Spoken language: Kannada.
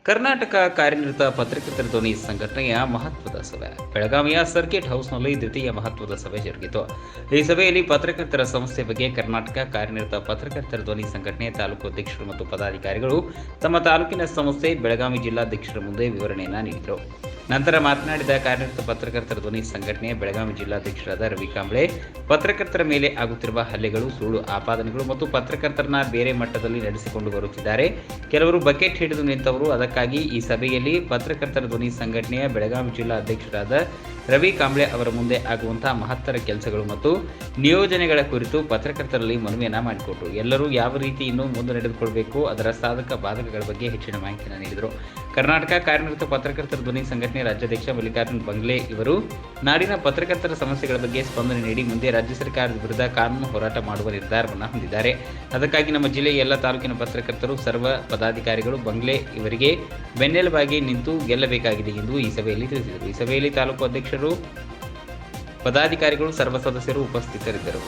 ಕರ್ನಾಟಕ ಕಾರ್ಯನಿರತ ಪತ್ರಕರ್ತರ ಧ್ವನಿ ಸಂಘಟನೆಯ ಮಹತ್ವದ ಸಭೆ ಬೆಳಗಾವಿಯ ಸರ್ಕಿಟ್ ಹೌಸ್ನಲ್ಲಿ ದ್ವಿತೀಯ ಮಹತ್ವದ ಸಭೆ ಜರುಗಿತು. ಈ ಸಭೆಯಲ್ಲಿ ಪತ್ರಕರ್ತರ ಸಮಸ್ಯೆ ಬಗ್ಗೆ ಕರ್ನಾಟಕ ಕಾರ್ಯನಿರತ ಪತ್ರಕರ್ತರ ಧ್ವನಿ ಸಂಘಟನೆ ತಾಲೂಕು ಅಧ್ಯಕ್ಷರು ಮತ್ತು ಪದಾಧಿಕಾರಿಗಳು ತಮ್ಮ ತಾಲೂಕಿನ ಸಮಸ್ಯೆ ಬೆಳಗಾವಿ ಜಿಲ್ಲಾಧ್ಯಕ್ಷರ ಮುಂದೆ ವಿವರಣೆಯನ್ನು ನೀಡಿದರು. ನಂತರ ಮಾತನಾಡಿದ ಕಾರ್ಯನಿರತ ಪತ್ರಕರ್ತರ ಧ್ವನಿ ಸಂಘಟನೆ ಬೆಳಗಾವಿ ಜಿಲ್ಲಾಧ್ಯಕ್ಷರಾದ ರವಿ ಕಾಂಬ್ಳೆ, ಪತ್ರಕರ್ತರ ಮೇಲೆ ಆಗುತ್ತಿರುವ ಹಲ್ಲೆಗಳು, ಸುಳ್ಳು ಆಪಾದನೆಗಳು ಮತ್ತು ಪತ್ರಕರ್ತರನ್ನ ಬೇರೆ ಮಟ್ಟದಲ್ಲಿ ನಡೆಸಿಕೊಂಡು ಬರುತ್ತಿದ್ದಾರೆ. ಕೆಲವರು ಬಕೆಟ್ ಹಿಡಿದು ನಿಂತವರು. ಅದಕ್ಕಾಗಿ ಈ ಸಭೆಯಲ್ಲಿ ಪತ್ರಕರ್ತರ ಧ್ವನಿ ಸಂಘಟನೆಯ ಬೆಳಗಾವಿ ಜಿಲ್ಲಾ ಅಧ್ಯಕ್ಷರಾದ ರವಿ ಕಾಂಬ್ಳೆ ಅವರ ಮುಂದೆ ಆಗುವಂತಹ ಮಹತ್ತರ ಕೆಲಸಗಳು ಮತ್ತು ನಿಯೋಜನೆಗಳ ಕುರಿತು ಪತ್ರಕರ್ತರಲ್ಲಿ ಮನವಿಯನ್ನ ಮಾಡಿಕೊಟ್ಟರು. ಎಲ್ಲರೂ ಯಾವ ರೀತಿ ಇನ್ನೂ ಮುಂದೆ ನಡೆದುಕೊಳ್ಳಬೇಕು, ಅದರ ಸಾಧಕ ಬಾಧಕಗಳ ಬಗ್ಗೆ ಹೆಚ್ಚಿನ ಮಾಹಿತಿಯನ್ನು ನೀಡಿದರು. ಕರ್ನಾಟಕ ಕಾರ್ಯನಿರತ ಪತ್ರಕರ್ತರ ಧ್ವನಿ ಸಂಘಟನೆ ರಾಜ್ಯಾಧ್ಯಕ್ಷ ಮಲ್ಲಿಕಾರ್ಜುನ್ ಬಂಗ್ಲೆ ಇವರು ನಾಡಿನ ಪತ್ರಕರ್ತರ ಸಮಸ್ಯೆಗಳ ಬಗ್ಗೆ ಸ್ಪಂದನೆ ನೀಡಿ ಮುಂದೆ ರಾಜ್ಯ ಸರ್ಕಾರದ ವಿರುದ್ಧ ಕಾನೂನು ಹೋರಾಟ ಮಾಡುವ ನಿರ್ಧಾರವನ್ನು ಹೊಂದಿದ್ದಾರೆ. ಅದಕ್ಕಾಗಿ ನಮ್ಮ ಜಿಲ್ಲೆಯ ಎಲ್ಲ ತಾಲೂಕಿನ ಪತ್ರಕರ್ತರು, ಸರ್ವ ಪದಾಧಿಕಾರಿಗಳು ಬಂಗ್ಲೆ ಇವರಿಗೆ ಬೆನ್ನೆಲುಬಾಗಿ ನಿಂತು ಗೆಲ್ಲಬೇಕಾಗಿದೆ ಎಂದು ಈ ಸಭೆಯಲ್ಲಿ ತಿಳಿಸಿದರು. ಈ ಸಭೆಯಲ್ಲಿ ತಾಲೂಕು ಅಧ್ಯಕ್ಷರು, ಪದಾಧಿಕಾರಿಗಳು, ಸರ್ವ ಸದಸ್ಯರು ಉಪಸ್ಥಿತರಿದ್ದರು.